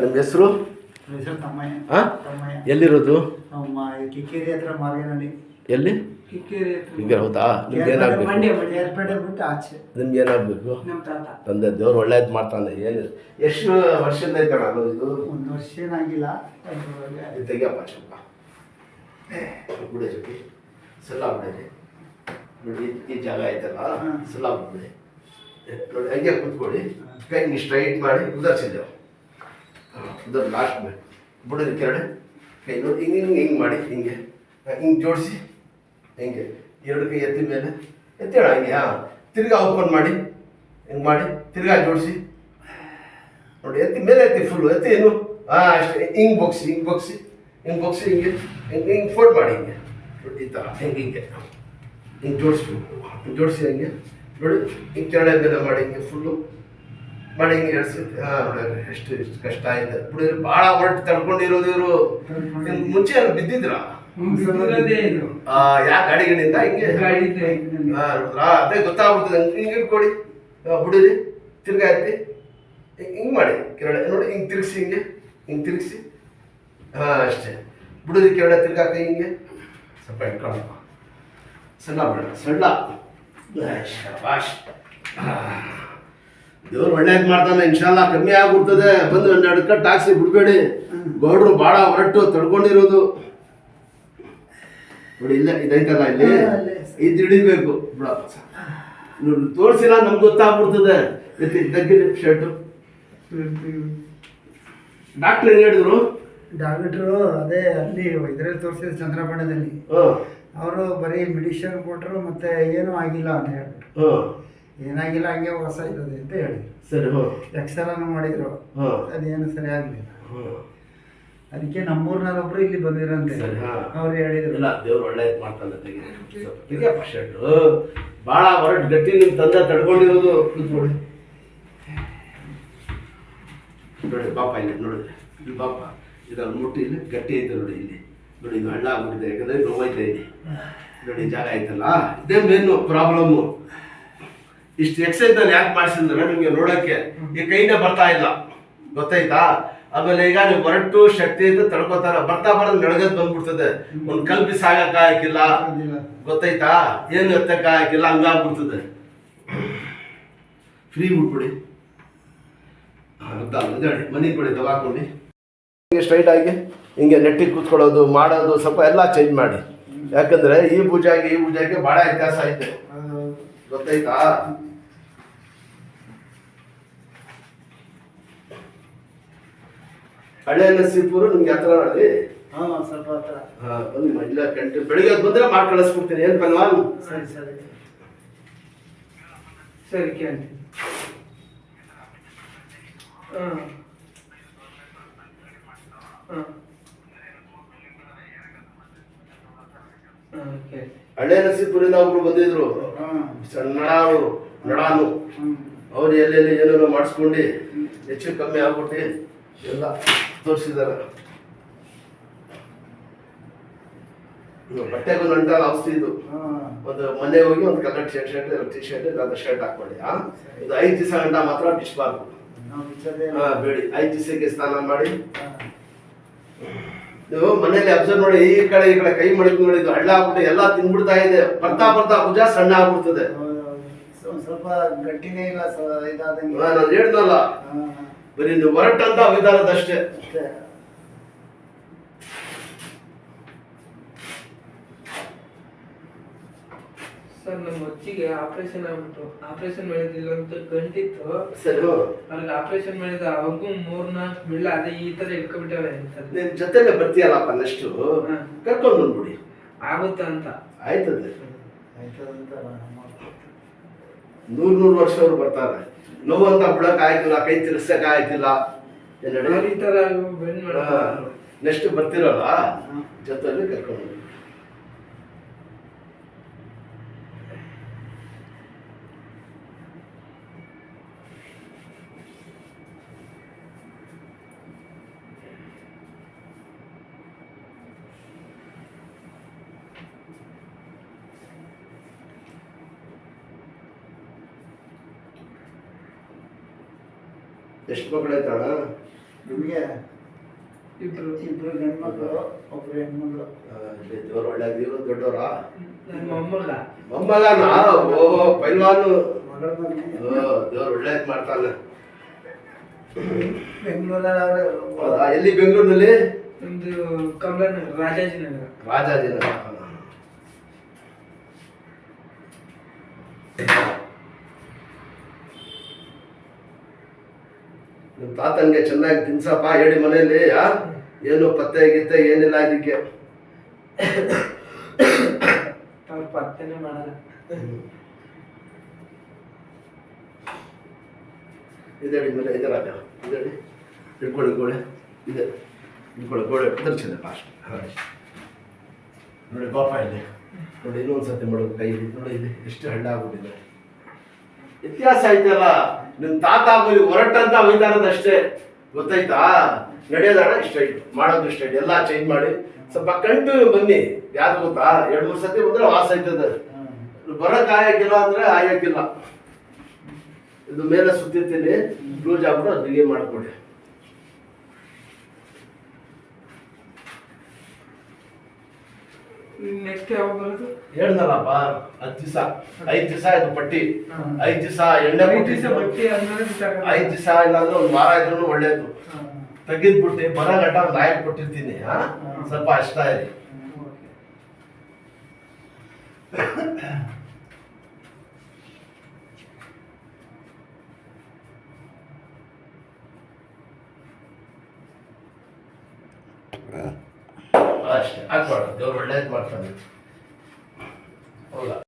ನಿಮ್ಮ ಹೆಸರು? ತಮ್ಮಯ್ಯ. ಎಲ್ಲಿರೋದು? ಕಿಕ್ಕೇರಿ ಹತ್ರ ಮಾರ್ಗನಹಳ್ಳಿ. ಎಲ್ಲಿ? ಕಿಕ್ಕೇರಿ ಈಗ ಹೌದಾ? ನಿಮ್ಗೆ ಏನಾಗಬೇಕು? ಆಚೆ ನಿಮ್ಗೆ ಏನಾಗಬೇಕು? ನಮ್ಮ ತಾತ ತಂದೆ ದೇವ್ರು ಒಳ್ಳೇದು ಮಾಡ್ತಾನೆ. ಏನು ಎಷ್ಟು ವರ್ಷದಿಂದ ಐತೆ ನಾನು ಇದು? ಒಂದು ವರ್ಷ ಏನಾಗಿಲ್ಲ. ಇದು ತೆಗಿಯಪ್ಪ ಸ್ವಲ್ಪ ಬಿಡಿ ಜೊತೆ ಸಲ್ಲ ಬಿಡಿ ನೋಡಿ. ಈ ಜಾಗ ಐತಲ್ಲ ಸಲ್ಲ ಬಿಡಿ ನೋಡಿ. ಹಂಗೆ ಕೂತ್ಕೊಳ್ಳಿ. ಕೈ ನೀವು ಸ್ಟ್ರೈಟ್ ಮಾಡಿ ಉದರ್ಸಿದ್ದೇವೆ. ಉದರ್ ಲಾಸ್ಟ್ ಬಿಡೋದು ಕೆರಡೆ ಕೈ ನೋಡಿ. ಹಿಂಗೆ ಹಿಂಗೆ ಹಿಂಗೆ ಮಾಡಿ ಹಿಂಗೆ ಹಿಂಗೆ ಜೋಡಿಸಿ ಹಿಂಗೆ ಎರಡು ಕೈ ಎತ್ತಿ ಮೇಲೆ ಎತ್ತೇಳ ಹಂಗೆ. ಹಾಂ, ತಿರ್ಗಾ ಓಪನ್ ಮಾಡಿ ಹಿಂಗೆ ಮಾಡಿ ತಿರ್ಗಾ ಜೋಡಿಸಿ ನೋಡಿ. ಎತ್ತಿ ಮೇಲೆ ಎತ್ತಿ ಫುಲ್ಲು ಎತ್ತಿ ಏನು. ಹಾಂ ಅಷ್ಟೇ. ಹಿಂಗೆ ಬೊಗ್ಸಿ ಹಿಂಗೆ ಬೊಗ್ಸಿ ಹಿಂಗೆ ಬೊಗ್ಸಿ ಹಿಂಗೆ ಹಿಂಗೆ ಹಿಂಗೆ ಫೋಲ್ಡ್ ಮಾಡಿ ಹಿಂಗೆ ನೋಡಿ. ಈ ಥರ ಹಿಂಗೆ ಹಿಂಗೆ ಹಿಂಗೆ ಜೋಡಿಸ್ಬೇಕು. ಜೋಡಿಸಿ ಹಂಗೆ ನೋಡಿ. ಹಿಂಗೆ ಕೆರಡೆ ಮೇಲೆ ಮಾಡಿ ಹಿಂಗೆ ಫುಲ್ಲು ಮಾಡಿ ಹಿಂಗೆ ಎಡ್ಸಿ. ಹಾಂ, ಎಷ್ಟು ಕಷ್ಟ ಆಯ್ತು ಬಿಡಿ. ಭಾಳ ಹೊರಟು ತಡ್ಕೊಂಡಿರೋದು ಇವರು. ಮುಂಚೆ ಎಲ್ಲ ಬಿದ್ದಿದ್ರ? ಯಾ ಗಾಡಿಗಳಿಂದ ಹಿಂಗೆ ಅದೇ ಗೊತ್ತಾಗ್ಬಿಡ್ತದೆ. ಹಿಂಗೆ ಇಟ್ಕೊಡಿ ಬಿಡಿರಿ. ತಿರ್ಗಾ ಎತ್ತಿ ಹಿಂಗೆ ಮಾಡಿ ಕೆರಡೆ ನೋಡಿ. ಹಿಂಗೆ ತಿರುಗಿಸಿ ಹಿಂಗೆ ಹಿಂಗೆ ತಿರುಗಿಸಿ. ಹಾಂ ಅಷ್ಟೇ. ಬಿಡಿರಿ ಕೆರಡೆ ತಿರ್ಗಾ ಕೈ ಹಿಂಗೆ ಸ್ವಲ್ಪ ಇಟ್ಕೊಳ್ಳಪ್ಪ. ಸಣ್ಣ ಬಿಡ ಸಣ್ಣ. ಶಾಬಾಷ್. ದೇವ್ರು ಒಳ್ಳೇದು ಮಾಡ್ತಾನೆ. ಇನ್ಶಾಲ್ಲ ಕಮ್ಮಿ ಆಗ್ಬಿಡ್ತದೆ. ಬಂದು 12 ಕಟ್ಟು ಹಾಕ್ಸಿ ಬಿಡಬೇಡಿ. ಗೌಡ್ರು ಭಾಳ ಹೊರಟು ತಡ್ಕೊಂಡಿರೋದು ನೋಡಿ. ಇಲ್ಲ ಇದೈತಲ್ಲ ಇಲ್ಲಿ ಇದು ಹಿಡಿಬೇಕು ಬಿಡ. ತೋರಿಸಿಲ್ಲ ನಮ್ಗೆ ಗೊತ್ತಾಗ್ಬಿಡ್ತದೆ. ತೆಗ್ಗಿರಿ ಶರ್ಟು. ಡಾಕ್ಟ್ರ್ ಏನು ಹೇಳಿದ್ರು? ಡಾಕ್ಟ್ರು ಅದೇ ಅಲ್ಲಿ ಇದರಲ್ಲಿ ತೋರಿಸಿದ್ರು ಚಂದ್ರಬಣ್ಣದಲ್ಲಿ. ಅವರು ಬರೀ ಮೆಡಿಷನ್ ಕೊಟ್ಟರು, ಮತ್ತೆ ಏನೂ ಆಗಿಲ್ಲ ಅಂತ ಹೇಳ್ಬಿಟ್ರು. ಏನಾಗಿಲ್ಲ, ಹಂಗೆ ಹೊಸ ಇದ್ದದೆ ಅಂತ ಹೇಳಿ. ಸರಿ. ಎಕ್ಸ್ರೇನು ಮಾಡಿದ್ರು, ಅದೇನು ಸರಿ ಆಗಲಿಲ್ಲ. ಅದಕ್ಕೆ ನಮ್ಮೂರ್ನವರೊಬ್ರು ಇಲ್ಲಿ ಬಂದಿರಂತೆ. ಅವ್ರು ಹೇಳಿದ್ರು ಇಲ್ಲ ದೇವ್ರು ಒಳ್ಳೇದು ಮಾಡ್ತಾನೆ. ತೆಗಿಯಪ್ಪ ಶರ್ಟು. ಭಾಳ ಹೊರಟು ಗಟ್ಟಿ ನಿಮ್ಮ ತಂದೆ ತಡ್ಕೊಂಡಿರೋದು. ಕೂತ್ಕೊಳ್ಳಿ ನೋಡಿ. ಬಾಪ ಇಲ್ಲಿ ನೋಡಿದ್ರೆ ಇಲ್ಲಿ ಬಾಪ ಇದನ್ನು ಮುಟ್ಟಿ ಇಲ್ಲಿ ಗಟ್ಟಿ ಐತೆ ನೋಡಿ. ಇಲ್ಲಿ ನೋಡಿ ಇದು ಹಳ್ಳ ಆಗ್ಬಿಟ್ಟಿದೆ. ಯಾಕಂದರೆ ನೋವೈತೆ ಇಲ್ಲಿ ನೋಡಿ. ಜಾಗ ಐತಲ್ಲ, ಇದೇ ಮೇನು ಪ್ರಾಬ್ಲಮ್ಮು. ಇಷ್ಟು ಎಕ್ಸೈಸ್ ನಾನು ಯಾಕೆ ಮಾಡಿಸಿದ್ರೆ ನಿಮಗೆ ನೋಡೋಕ್ಕೆ ಈ ಕೈನೇ ಬರ್ತಾ ಇಲ್ಲ, ಗೊತ್ತಾಯ್ತಾ? ಆಮೇಲೆ ಈಗ ನೀವು ಹೊರಟು ಶಕ್ತಿ ಅಂತ ತಡ್ಕೋತಾರ. ಬರ್ತಾ ಬರೋದು ಬೆಳಗದ್ ಬಂದ್ಬಿಡ್ತದೆ. ಒಂದು ಕಲ್ಪಿ ಸಾಗಕ್ಕಾಗಿಲ್ಲ, ಗೊತ್ತಾಯ್ತಾ? ಏನು ಎತ್ತಕ್ಕಾಗಿಲ್ಲ, ಹಂಗಾಗ್ಬಿಡ್ತದೆ. ಫ್ರೀ ಬಿಟ್ಬಿಡಿ. ಹೇಳಿ ಮನೆ ಕೊಡಿ ತಗಾಕೊಂಡು ಹಿಂಗೆ ಸ್ಟ್ರೈಟ್ ಆಗಿ ಹಿಂಗೆ ನೆಟ್ಟಿಗೆ ಕೂತ್ಕೊಳ್ಳೋದು ಮಾಡೋದು ಸ್ವಲ್ಪ ಎಲ್ಲ ಚೇಂಜ್ ಮಾಡಿ. ಯಾಕಂದರೆ ಈ ಭುಜಾಗೆ ಭಾಳ ವ್ಯತ್ಯಾಸ ಐತೆ, ಗೊತ್ತಾಯ್ತಾ? ಹಳೆ ನಸೀಪುರ ನಿಮ್ಗೆ ಹತ್ರ ನೋಡಿ. ಸ್ವಲ್ಪ ಹತ್ರ. ಬನ್ನಿ ಇಲ್ಲ ಗಂಟೆ ಬೆಳಿಗ್ಗೆ ಬಂದರೆ ಮಾಡಿ ಕಳಿಸ್ಬಿಡ್ತೀನಿ. ಏನು ಬಲ್ವಾ? ಸರಿ ಸರಿ ಸರಿ ಕೇಳ್ತೀನಿ. ಹಳೆ ನಸೀಪುರಿಂದ ಒಬ್ರು ಬಂದಿದ್ರು, ಸಣ್ಣ ನಡಾನು. ಅವ್ರು ಎಲ್ಲೆಲ್ಲಿ ಏನೇನೋ ಮಾಡಿಸ್ಕೊಂಡು ಹೆಚ್ಚು ಕಮ್ಮಿ ಆಗ್ಬಿಟ್ಟು ಎಲ್ಲ ತೋರಿಸಿದಾರೆ. ಬಟ್ಟೆಗೂ ನಂಟಲ್ಲ ಔಷಧಿ ಇದು. ಒಂದು ಮನೆಗೆ ಹೋಗಿ ಒಂದು ಕಲರ್ ಶರ್ಟ್ ಟಿ ಶರ್ಟ್ ಇಲ್ಲ ಶರ್ಟ್ ಹಾಕೊಳ್ಳಿ. ಇದು 5 ದಿವಸ ಗಂಟ ಮಾತ್ರ ಬಿಚ್ಚಬಾರ್ದು. ಬೇಡಿ 5 ದಿವಸಕ್ಕೆ ಸ್ನಾನ ಮಾಡಿ. ನೀವು ಮನೇಲಿ ಅಬ್ಸರ್ವ್ ನೋಡಿ. ಈ ಕಡೆ ಕೈ ಮಡಕ್ ನೋಡಿ. ಇದು ಹಳ್ಳ ಆಗ್ಬಿಟ್ಟು ಎಲ್ಲ ತಿನ್ಬಿಡ್ತಾ ಇದೆ. ಬರ್ತಾ ಭುಜ ಸಣ್ಣ ಆಗ್ಬಿಡ್ತದೆ. ಸ್ವಲ್ಪ ಗಟ್ಟಿನೇ ಇಲ್ಲ ಇದಾದಂಗೆ. ನಾನು ಹೇಳ್ದಲ್ಲ, ಬರೀ ನೀವು ಹೊರಟಂತ ವಿಧಾನದಷ್ಟೇ. ಸರ್ ನಮ್ಮ ಅಜ್ಜಿಗೆ ಆಪರೇಷನ್ ಆಗ್ಬಿಟ್ಟು ಆಪರೇಷನ್ ಮಾಡಿದಿಲ್ಲ ಅಂತ ಗಂಟಿತ್ತು. ಸರಿ. ಅವ್ರಿಗೆ ಆಪರೇಷನ್ ಮಾಡಿದ ಅವ್ರಿಗೂ 3-4 ಬಿಡ್ಲ ಅದೇ ಈ ತರ ಇಟ್ಕೊಬಿಟ್ಟವೆ. ನಿನ್ ಜೊತೆಲೆ ಬರ್ತೀಯಲ್ಲಪ್ಪ, ನೆಕ್ಸ್ಟು ಕರ್ಕೊಂಡು ಬಂದ್ಬಿಡಿ. ಆಗುತ್ತ ಅಂತ ಆಯ್ತದೆ. 100 ವರ್ಷದವ್ರು ಬರ್ತಾರೆ. ನೋವು ಅಂತ ಬಿಡಕ್ ಆಯ್ತಿಲ್ಲ, ಕೈ ತಿರ್ಸಕ್ ಆಯ್ತಿಲ್ಲ. ಈ ತರ ಬೆಂಡ್ ಮಾಡ ನೆಕ್ಸ್ಟ್ ಬರ್ತಿರಲ್ಲ ಜೊತೆಲಿ ಕರ್ಕೊಂಡು. ಎಷ್ಟು ಮಕ್ಕಳಾಯ್ತಣ್ಣ? ನಿಮಗೆ ಇಬ್ರು ಇಬ್ಬರು ಗಂಡ್ಮಕ್ಳು ಒಬ್ರು ಹೆಣ್ಮಕ್ಳು. ದೇವ್ರು ಒಳ್ಳೆ ದೇವ್ರು ದೊಡ್ಡವರಾ? ನನ್ನ ಮೊಮ್ಮಗ. ಮೊಮ್ಮಗನಾ? ಓಹೋ ಪೈಲ್ವಾನು. ಮಗಳ ಮನೆ ದೇವ್ರು ಒಳ್ಳೇದ್ ಮಾಡ್ತಾನೆ. ಬೆಂಗಳೂರಲ್ಲಿ ಹೌದಾ? ಎಲ್ಲಿ ಬೆಂಗಳೂರಿನಲ್ಲಿ? ನಮ್ದು ಕಮಲಾನಗರ, ರಾಜಾಜಿನಗರ. ರಾಜಾಜಿನಗರ. ನಿಮ್ಮ ತಾತನ್ಗೆ ಚೆನ್ನಾಗಿ ತಿನ್ಸಪ್ಪ ಹೇಳಿ ಮನೆಯಲ್ಲಿ. ಏನು ಪತ್ತೆ ಗಿತ್ತೆ ಏನಿಲ್ಲ ಇದಕ್ಕೆ. ಅವ್ರು ಪತ್ತೆನೇ ಮಾಡಲ್ಲ. ಇದೇಳಿ ಮೇಲೆ ಇದೆ ರಾಜ, ಇದೇಳಿ ಇಟ್ಕೊಳ್ಳಿ ಗೋಳೆ, ಇದೆ ಇಟ್ಕೊಳ್ಳಿ ಗೋಳೆ ತರಿಸಿದೆ ಫಾಸ್ಟ್. ನೋಡಿ ಪಾಪ ಇಲ್ಲಿ ನೋಡಿ, ಇನ್ನೊಂದು ಸತಿ ಮಾಡೋದು ಕೈ ನೋಡಿ, ಇಲ್ಲಿ ಎಷ್ಟು ಹಳ್ಳ ಆಗ್ಬಿಟ್ಟಿದೆ. ವ್ಯತ್ಯಾಸ ಐತಲ್ಲ. ನಿಮ್ಮ ತಾತ ಆಗೋದು ಹೊರಟಂತ ಹೋಯ್ತಾ ಇರೋದಷ್ಟೇ, ಗೊತ್ತಾಯ್ತಾ? ನಡೆಯೋದಾಣ ಇಷ್ಟ ಇಟ್ಟು ಮಾಡೋದು ಇಷ್ಟ ಇಟ್ಟು ಎಲ್ಲ ಚೇಂಜ್ ಮಾಡಿ ಸ್ವಲ್ಪ ಕಂಟಿನ್ಯೂ ಬನ್ನಿ. ಯಾವ್ದು ಗೊತ್ತಾ, 2-3 ಸತಿ ಬಂದ್ರೆ ವಾಸ ಆಯ್ತದೆ. ಬರೋಕ್ ಆಯಕ್ಕಿಲ್ಲ ಅಂದ್ರೆ ಆಯಕ್ಕಿಲ್ಲ. ಇದು ಮೇಲೆ ಸುತ್ತಿರ್ತೀನಿ, ಲೂಸ್ ಆಗ್ಬಿಟ್ಟು ಅದಿಗೆ ಮಾಡ್ಕೊಡಿ. ನೆಕ್ಸ್ಟ್ ಯಾವಾಗ ಬರೋದು? ಹೇಳ್ದಲ್ಲಪ್ಪ 10 ದಿವಸ, 5 ದಿವಸ ಇದು ಪಟ್ಟಿ, 5 ದಿವಸ ಎಣ್ಣೆ 5 ದಿವಸ ಕೊಟ್ಟಿದ್ದು. ಬಟ್ಟೆ ಆದ್ಮೇಲೆ ಬಿಸಾಕೋದು. 5 ದಿವಸ ಇಲ್ಲಾಂದ್ರೆ 1 ವಾರ ಇದ್ರೂ ಒಳ್ಳೇದು. ತೆಗೆದ್ಬಿಟ್ಟು ಬರೋ ಗಂಟ ಒಂದು ಆಯಿಲ್ ಕೊಟ್ಟಿರ್ತೀನಿ. ಸ್ವಲ್ಪ ಅಷ್ಟ ಇರಿ. ಅಷ್ಟೇ ಹಾಕ್ಬಾರ್ದು, ದೇವ್ರು ಒಳ್ಳೇದು ಮಾಡ್ತಾನೆ.